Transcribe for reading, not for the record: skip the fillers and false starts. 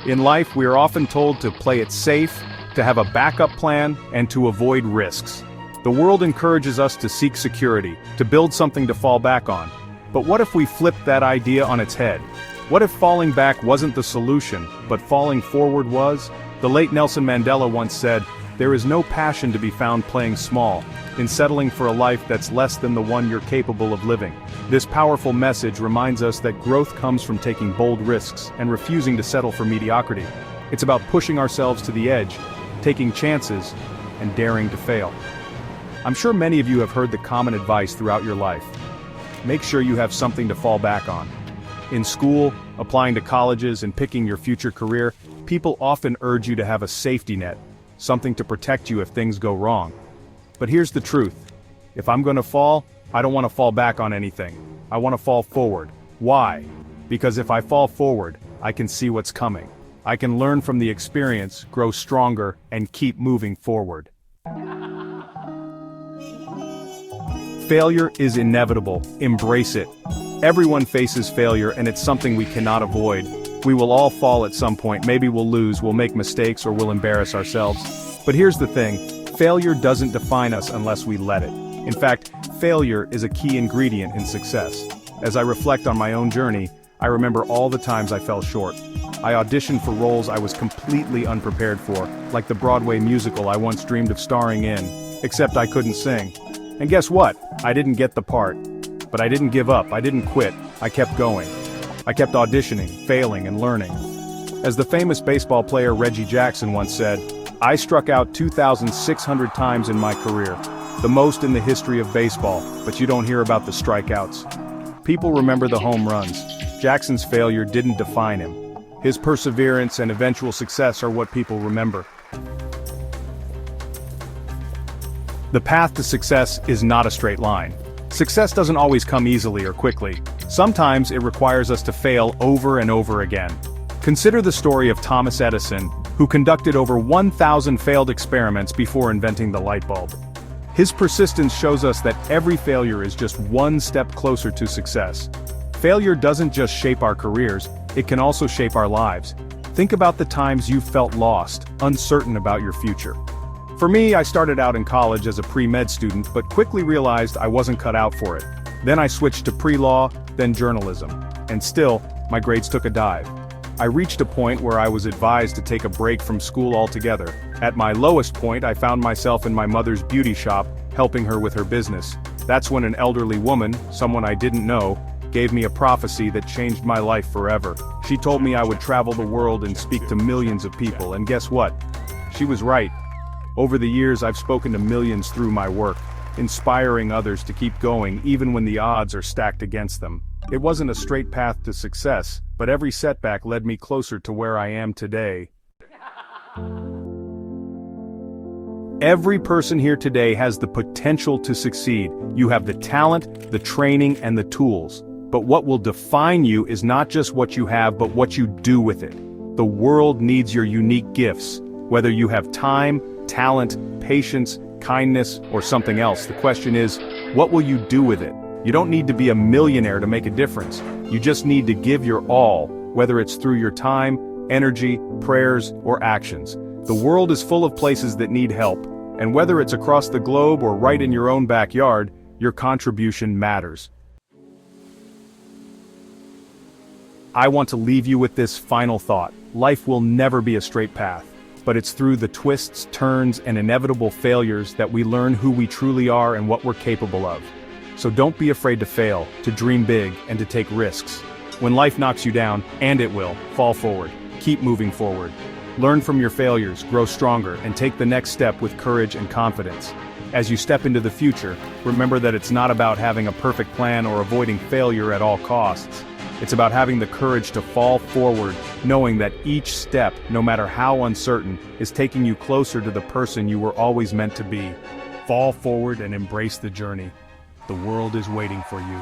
In life, we are often told to play it safe, to have a backup plan, and to avoid risks. The world encourages us to seek security, to build something to fall back on. But what if we flipped that idea on its head? What if falling back wasn't the solution, but falling forward was? The late Nelson Mandela once said, "There is no passion to be found playing small, in settling for a life that's less than the one you're capable of living." This powerful message reminds us that growth comes from taking bold risks and refusing to settle for mediocrity. It's about pushing ourselves to the edge, taking chances, and daring to fail. I'm sure many of you have heard the common advice throughout your life. Make sure you have something to fall back on. In school, applying to colleges, and picking your future career, people often urge you to have a safety net, something to protect you if things go wrong. But here's the truth. If I'm going to fall, I don't want to fall back on anything. I want to fall forward. Why? Because if I fall forward, I can see what's coming. I can learn from the experience, grow stronger, and keep moving forward. Failure is inevitable. Embrace it. Everyone faces failure, and it's something we cannot avoid. We will all fall at some point. Maybe we'll lose, we'll make mistakes, or we'll embarrass ourselves. But here's the thing. Failure doesn't define us unless we let it. In fact, failure is a key ingredient in success. As I reflect on my own journey, I remember all the times I fell short. I auditioned for roles I was completely unprepared for, like the Broadway musical I once dreamed of starring in, except I couldn't sing. And guess what? I didn't get the part. But I didn't give up, I didn't quit, I kept going. I kept auditioning, failing, and learning. As the famous baseball player Reggie Jackson once said, "I struck out 2,600 times in my career, the most in the history of baseball, but you don't hear about the strikeouts." People remember the home runs. Jackson's failure didn't define him. His perseverance and eventual success are what people remember. The path to success is not a straight line. Success doesn't always come easily or quickly. Sometimes it requires us to fail over and over again. Consider the story of Thomas Edison, who conducted over 1,000 failed experiments before inventing the light bulb. His persistence shows us that every failure is just one step closer to success. Failure doesn't just shape our careers, it can also shape our lives. Think about the times you felt lost, uncertain about your future. For me, I started out in college as a pre-med student, but quickly realized I wasn't cut out for it. Then I switched to pre-law, then journalism. And still, my grades took a dive. I reached a point where I was advised to take a break from school altogether. At my lowest point, I found myself in my mother's beauty shop, helping her with her business. That's when an elderly woman, someone I didn't know, gave me a prophecy that changed my life forever. She told me I would travel the world and speak to millions of people, and guess what? She was right. Over the years, I've spoken to millions through my work, inspiring others to keep going even when the odds are stacked against them. It wasn't a straight path to success, but every setback led me closer to where I am today. Every person here today has the potential to succeed. You have the talent, the training, and the tools. But what will define you is not just what you have, but what you do with it. The world needs your unique gifts. Whether you have time, talent, patience, kindness, or something else, the question is, what will you do with it? You don't need to be a millionaire to make a difference. You just need to give your all, whether it's through your time, energy, prayers, or actions. The world is full of places that need help, and whether it's across the globe or right in your own backyard, your contribution matters. I want to leave you with this final thought. Life will never be a straight path, but it's through the twists, turns, and inevitable failures that we learn who we truly are and what we're capable of. So don't be afraid to fail, to dream big, and to take risks. When life knocks you down, and it will, fall forward. Keep moving forward. Learn from your failures, grow stronger, and take the next step with courage and confidence. As you step into the future, remember that it's not about having a perfect plan or avoiding failure at all costs. It's about having the courage to fall forward, knowing that each step, no matter how uncertain, is taking you closer to the person you were always meant to be. Fall forward and embrace the journey. The world is waiting for you.